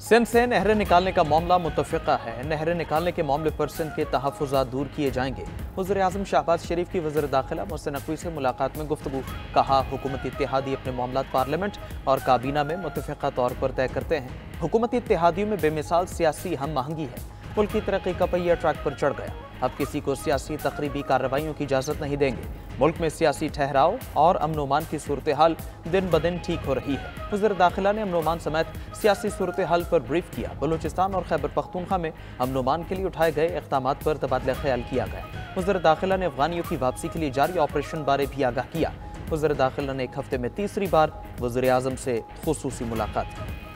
सिंध से नहरें निकालने का मामला मुत्तफ़िक़ा है। नहरें निकालने के मामले पर सिंध के तहफ़्फ़ुज़ात दूर किए जाएंगे। वज़ीर-ए-आज़म शहबाज शरीफ की वज़ीर दाखिला मोहसिन नकवी से मुलाकात में गुफ्तगू। कहा, हुकूमती इत्तेहादी अपने मामलात पार्लियामेंट और काबीना में मुत्तफ़िक़ा तौर पर तय करते हैं। हुकूमती इत्तेहादियों में बेमिसाल सियासी हम आहंगी है। मुल्क की तरक्की का पहिया ट्रैक पर चढ़ गया। अब किसी को सियासी तकरीबी कार्रवाइयों की इजाज़त नहीं देंगे। मुल्क में सियासी ठहराव और अमन ओमान की सूरत हाल दिन ब दिन ठीक हो रही है। वज़ीर दाखिला ने अमन ओमान समेत सियासी सूरत हाल पर ब्रीफ किया। बलूचिस्तान और खैबर पख्तूनख्वा में अमन ओमान के लिए उठाए गए इक़दाम पर तबादला ख्याल किया गया। वज़ीर दाखिला ने अफ़गानियों की वापसी के लिए जारी ऑपरेशन बारे भी आगाह किया। वज़ीर दाखिला ने एक हफ्ते में तीसरी बार वज़ीर आज़म से खुसूसी मुलाकात की।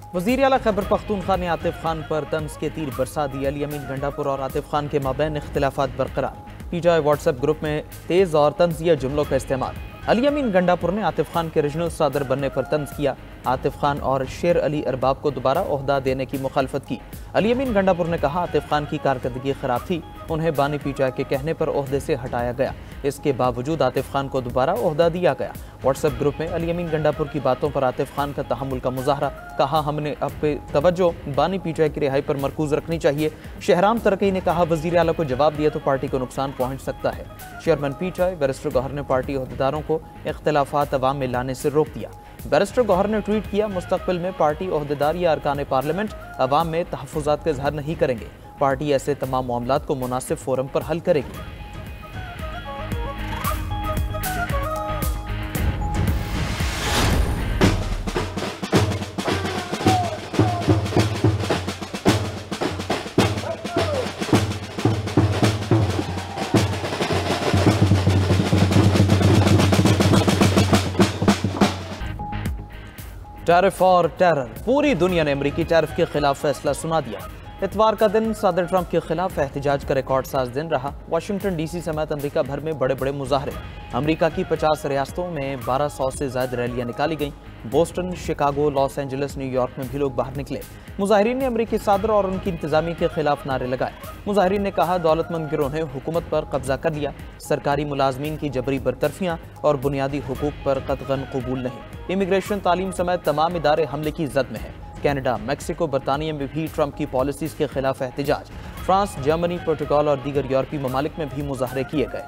वज़ीर आला खैबर पख्तूनख्वा ने आतिफ खान पर तंज के तीर बरसा दिए। अली अमीन गंडापुर और आतिफ खान के माबैन इख्तिलाफात बरकरार। पीटीआई व्हाट्सएप ग्रुप में तेज और तंजिया जुमलों का इस्तेमाल। अली अमीन गंडापुर ने आतिफ खान के रीजनल सदर बनने पर तंज किया। आतिफ खान और शेर अली अरबाब को दोबारा ओहदा देने की मुखालफत की। अली अमीन गंडापुर ने कहा, आतिफ खान की कारकर्दगी खराब थी, उन्हें बानी पीटीआई के कहने पर ओहदे से हटाया गया। इसके बावजूद आतिफ खान को दोबारा ओहदा दिया गया। व्हाट्सएप ग्रुप में अली अमीन गंडापुर की बातों पर आतिफ खान का तहम्मुल का मुजाहरा। कहा, हमने अब तवज्जो बानी पीटीआई की रिहाई पर मरकूज रखनी चाहिए। शहराम तरक्की ने कहा, वज़ीर आला को जवाब दिया तो पार्टी को नुकसान पहुंच सकता है। चेयरमैन पीटीआई बैरिस्टर गौहर ने पार्टी ओहदेदारों को इख्तिलाफात अवाम में लाने से रोक दिया। बैरिस्टर गौहर ने ट्वीट किया, मुस्तकबिल में पार्टी ओहदेदार या अरकान पार्लियामेंट अवाम में तहफ़्फ़ुज़ात का इज़हार नहीं करेंगे। पार्टी ऐसे तमाम मामलात को मुनासिब फोरम पर हल करेगी। टैरिफ और टेरर। पूरी दुनिया ने अमरीकी टैरिफ के खिलाफ फैसला सुना दिया। इतवार का दिन सदर ट्रंप के खिलाफ एहतजाज का रिकॉर्ड साज दिन रहा। वाशिंगटन डीसी समेत अमरीका भर में बड़े बड़े मुजाहरे। अमरीका की 50 रियासतों में 1200 से ज्यादा रैलियां निकाली गईं। Boston, Chicago, Los Angeles, New York में भी लोग बाहर निकले। मुजाहिरीन ने अमरीकी सदर और उनकी इंतजामी के खिलाफ नारे लगाए। मुजाहिरीन ने कहा, दौलतमंद गिरोह ने हुकूमत पर कब्जा कर लिया। सरकारी मुलाजमीन की जबरी बरतरफियां और बुनियादी हुकूक पर कतगन कबूल नहीं। इमिग्रेशन, तालीम समेत तमाम इदारे हमले की जद में है। कनाडा, मैक्सिको, बरतानिया में भी ट्रंप की पॉलिसीज के खिलाफ एहतजाज। फ्रांस, जर्मनी, पुर्तगाल और दीगर यूरोपीय ममालिक में भी मुजाहरे किए गए।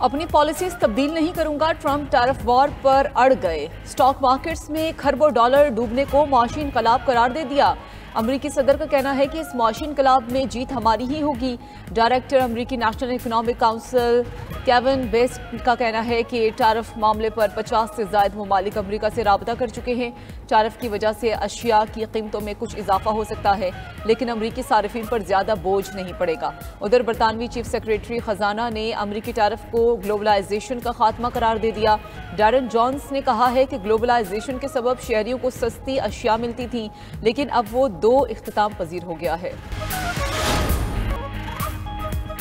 अपनी पॉलिसीज तब्दील नहीं करूंगा, ट्रंप टैरिफ वॉर पर अड़ गए। स्टॉक मार्केट्स में खरबों डॉलर डूबने को मुआशी इनकलाब करार दे दिया। अमरीकी सदर का कहना है कि इस मुआशी इनकलाब में जीत हमारी ही होगी। डायरेक्टर अमरीकी national economic council Kevin best का कहना है कि टैरिफ मामले पर 50 से ज्यादा ममालिक अमरीका से राबता कर चुके हैं। टैरिफ की वजह से अशिया की कीमतों में कुछ इजाफा हो सकता है, लेकिन अमरीकी सारिफिन पर ज्यादा बोझ नहीं पड़ेगा। उधर बरतानवी चीफ सेक्रेटरी खजाना ने अमरीकी टैरिफ को ग्लोबलाइजेशन का खात्मा करार दे दिया। डैरन जॉन्स ने कहा है कि ग्लोबलाइजेशन के सबब शहरियों को सस्ती अशिया मिलती थी, लेकिन अब वो दो इख्तिताम पजीर हो गया है।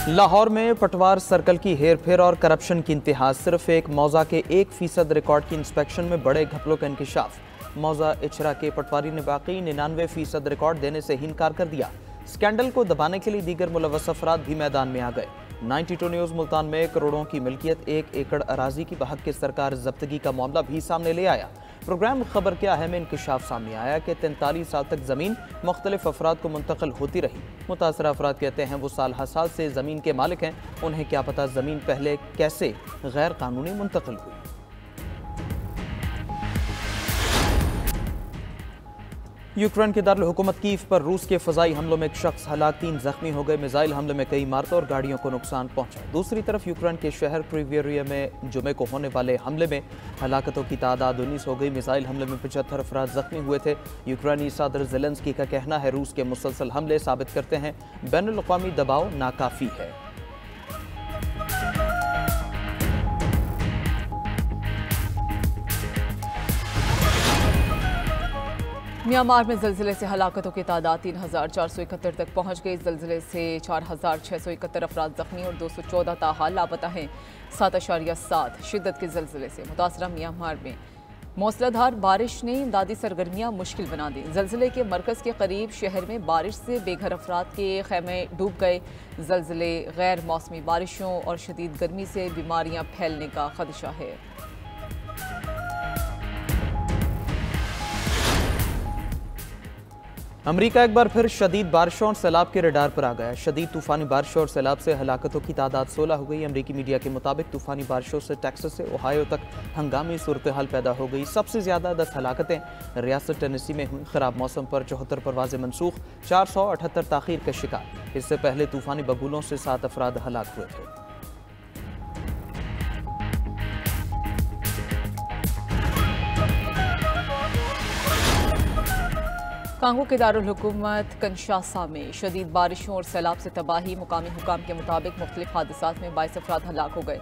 लाहौर में पटवार सर्कल की हेर फेर और करप्शन की इंतहा। सिर्फ एक मौजा के 1% रिकॉर्ड की इंस्पेक्शन में बड़े घपलों का इंकिशाफ। मौजा इचरा के पटवारी ने बाकी 99% रिकॉर्ड देने से ही इनकार कर दिया। स्कैंडल को दबाने के लिए दीगर मुलव्वस अफराद भी मैदान में आ गए। 92 न्यूज़ मुल्तान में करोड़ों की मिल्कियत 1 एकड़ अराजी की बहक के सरकार जब्तगी का मामला भी सामने ले आया। प्रोग्राम खबर क्या है में इंकशाफ सामने आया कि 43 साल तक ज़मीन मुख्तलिफ अफराद को मुंतकिल होती रही। मुतासर अफराद कहते हैं वो साल हर साल से ज़मीन के मालिक हैं, उन्हें क्या पता ज़मीन पहले कैसे गैर कानूनी मुंतकिल हुई। यूक्रेन के दारुल हुकूमत कीव पर रूस के फ़ज़ाई हमलों में एक शख्स हलाक, 3 जख्मी हो गए। मिसाइल हमले में कई इमारतों और गाड़ियों को नुकसान पहुंचा। दूसरी तरफ यूक्रेन के शहर क्रीवियरिया में जुमे को होने वाले हमले में हलाकतों की तादाद 19 हो गई। मिसाइल हमले में 75 अफराद जख्मी हुए थे। यूक्रेनी सदर ज़ेलेंस्की का कहना है, रूस के मुसलसल हमले साबित करते हैं बैनुल अक़वामी दबाव नाकाफ़ी है। म्यांमार में ज़लज़ले से हलाकतों की तादाद 3471 तक पहुंच गई। ज़लज़ले से 4671 अफराद ज़ख्मी और 214 ताहाल लापता हैं। 7.7 शिद्दत के ज़लज़ले से मुतासरा म्यांमार में मौसलाधार बारिश ने इमदादी सरगर्मियां मुश्किल बना दी। जल्जले के मरकज के करीब शहर में बारिश से बेघर अफराद के खैमे डूब गए। जल्जले, गैर मौसमी बारिशों और शदीद गर्मी से बीमारियां फैलने का खदशा है। अमरीका एक बार फिर शदीद बारिशों और सैलाब के रडार पर आ गया। शदीद तूफानी बारिशों और सैलाब से हलाकतों की तादाद 16 हो गई। अमरीकी मीडिया के मुताबिक तूफानी बारिशों से टेक्सास से ओहायो तक हंगामी सूरत हाल पैदा हो गई। सबसे ज़्यादा 10 हलाकतें रियासत टेनेसी में हुई। ख़राब मौसम पर 74 परवाज़ें मनसूख, 478 ताख़ीर के शिकार। इससे पहले तूफानी बबूलों से 7 अफराद हलाक हुए थे। कांगो के दारुल हुकूमत कंशासा में शदीद बारिशों और सैलाब से तबाही। मुकामी हुकाम के मुताबिक मुख्तलिफ हादसात में 22 अफराद हलाक हो गए।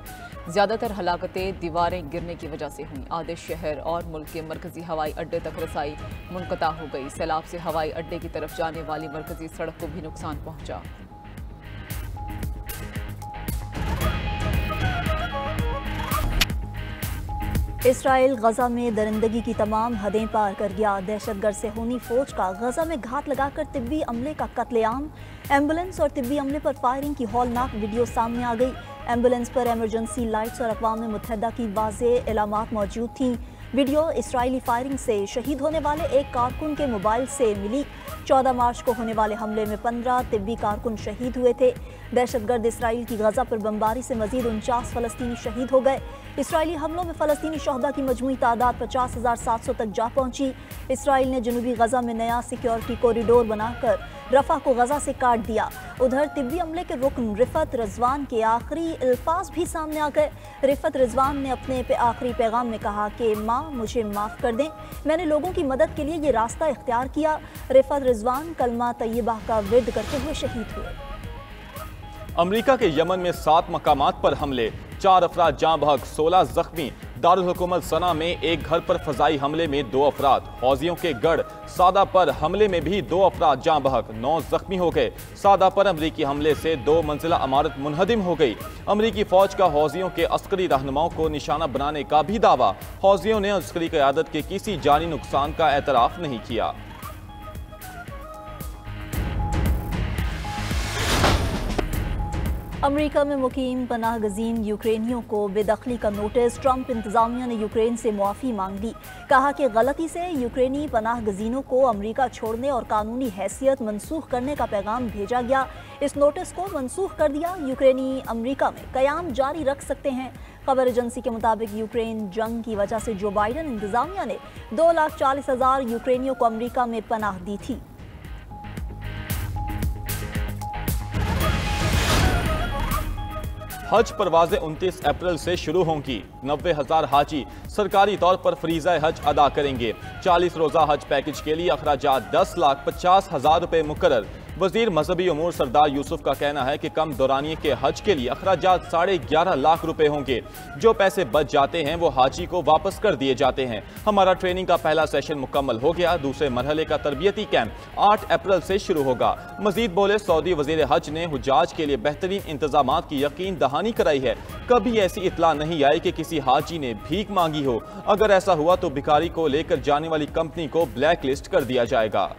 ज़्यादातर हलाकतें दीवारें गिरने की वजह से हुई। आधे शहर और मुल्क के मरकजी हवाई अड्डे तक रसाई मुनक़ता हो गई। सैलाब से हवाई अड्डे की तरफ जाने वाली मरकजी सड़क को भी नुकसान पहुंचा। इसराइल गजा में दरिंदगी की तमाम हदें पार कर गया। दहशतगर्द सेहूनी फौज का गजा में घात लगाकर तिब्बी अमले का कत्लेआम। एम्बुलेंस और तिब्बी अमले पर फायरिंग की हौलनाक वीडियो सामने आ गई। एम्बुलेंस पर इमरजेंसी लाइट्स और अक़वाम मुत्तहिदा की वाज़ेह इलामात मौजूद थीं। वीडियो इसराइली फायरिंग से शहीद होने वाले एक कारकुन के मोबाइल से मिली। 14 मार्च को होने वाले हमले में 15 तिब्बी कारकुन शहीद हुए थे। दहशतगर्द इसराइल की गजा पर बमबारी से मजीद 49 फ़लस्तीनी शहीद हो गए। इसराइली हमलों में फ़लस्तीनी शहदा की मजमूई तादाद 50,700 तक जा पहुंची। इसराइल ने जनूबी गजा में नया सिक्योरिटी कॉरिडोर बनाकर रफा को गजा से काट दिया। उधर तिब्बी अमले के रुकन रिफत रिजवान के आखिरी अल्फाज भी सामने आ गए। रिफत रिजवान ने अपने आखिरी पैगाम में कहा कि माँ मुझे माफ़ कर दें, मैंने लोगों की मदद के लिए ये रास्ता इख्तियार किया। रिफत रिजवान कलमा तैयबा का विर्द करते हुए शहीद हुए। अमरीका के यमन में 7 मकामात पर हमले, 4 अफराद जाँ बहक, 16 जख्मी। दारुल हुकूमत सना में एक घर पर फजाई हमले में 2 अफराद। हौजियों के गढ़ सादा पर हमले में भी 2 अफराद जाँ बहक, 9 जख्मी हो गए। सादा पर अमरीकी हमले से 2 मंजिला इमारत मुनहदिम हो गई। अमरीकी फौज का हौजियों के अस्करी रहनुमाओं को निशाना बनाने का भी दावा। हौजियों ने अस्करी क़यादत के किसी जानी नुकसान का एतराफ़ नहीं किया। अमेरिका में मुकीम पनाह गजीन यूक्रेनियों को बेदखली का नोटिस। ट्रंप इंतजामिया ने यूक्रेन से मुआफ़ी मांग ली। कहा कि गलती से यूक्रेनी पनाह गजीनों को अमेरिका छोड़ने और कानूनी हैसियत मनसूख करने का पैगाम भेजा गया। इस नोटिस को मनसूख कर दिया। यूक्रेनी अमेरिका में क़याम जारी रख सकते हैं। खबर एजेंसी के मुताबिक यूक्रेन जंग की वजह से जो बाइडन इंतजामिया ने 2,40,000 यूक्रेनियों को अमेरिका में पनाह दी थी। हज परवाजें 29 अप्रैल से शुरू होंगी। 90,000 हाजी सरकारी तौर पर फरीज़ा हज अदा करेंगे। 40 रोज़ा हज पैकेज के लिए अखराजात 10,50,000 रुपये मुकर्रर। वजीर मजहबी उमूर सरदार यूसुफ का कहना है कि कम दौरानिए के हज के लिए अखराजात 11.5 लाख रुपए होंगे। जो पैसे बच जाते हैं वो हाजी को वापस कर दिए जाते हैं। हमारा ट्रेनिंग का पहला सेशन मुकम्मल हो गया। दूसरे मरहले का तरबियती कैंप 8 अप्रैल से शुरू होगा। मजीद बोले, सऊदी वजीर हज ने हुज्जाज के लिए बेहतरीन इंतजाम की यकीन दहानी कराई है। कभी ऐसी इतला नहीं आई कि किसी हाजी ने भीख मांगी हो। अगर ऐसा हुआ तो भिखारी को लेकर जाने वाली कंपनी को ब्लैक लिस्ट कर दिया जाएगा।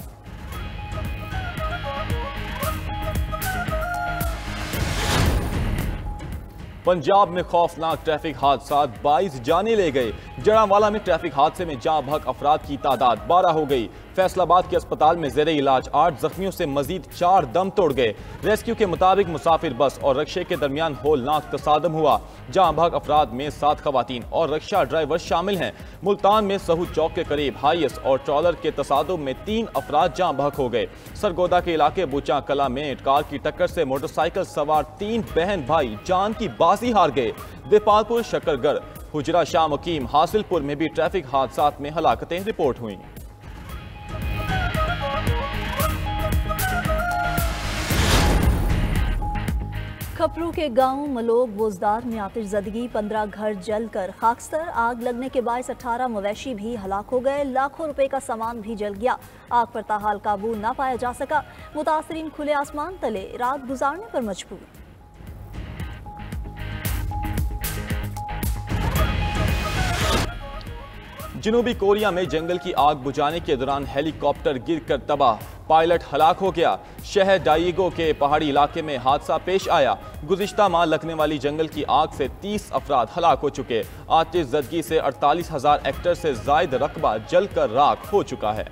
पंजाब में खौफनाक ट्रैफिक हादसा, 22 जाने ले गए। जड़ांवाला में ट्रैफिक हादसे में जाँ बहक अफराद की तादाद 12 हो गई। फैसलाबाद के अस्पताल में जेरे इलाज 8 जख्मियों से मजीद 4 दम तोड़ गए। रेस्क्यू के मुताबिक मुसाफिर बस और रक्शे के दरमियान होलनाक तसादम हुआ। जाँ बहक अफराद में 7 खवातीन और रक्षा ड्राइवर शामिल हैं। मुल्तान में सहू चौक के करीब हाईएस और ट्रॉलर के तसादुम में 3 अफराद जाँ बहक हो गए। सरगोदा के इलाके बुचा कला में कार की टक्कर से मोटरसाइकिल सवार 3 बहन भाई जान की बाजी हार गए। देपालपुर, शकरगढ़, हुजरा शाह मुकीम, हासिलपुर में भी ट्रैफिक हादसात में हलाकतें रिपोर्ट हुई। खपरू के गांव मलोग बोजदार में आतिशज़दगी, 15 घर जलकर खाकस्तर। आग लगने के बायस 18 मवेशी भी हलाक हो गए। लाखों रुपए का सामान भी जल गया। आग पर ताहाल काबू न पाया जा सका। मुतासरीन खुले आसमान तले रात गुजारने पर मजबूर। जनूबी कोरिया में जंगल की आग बुझाने के दौरान हेलीकॉप्टर गिरकर तबाह, पायलट हलाक हो गया। शहर डाइगो के पहाड़ी इलाके में हादसा पेश आया। गुज़िश्ता माह लगने वाली जंगल की आग से 30 अफराद हलाक हो चुके। आतिश ज़दगी से 48,000 हेक्टेयर से ज़ायद रकबा जलकर राख हो चुका है।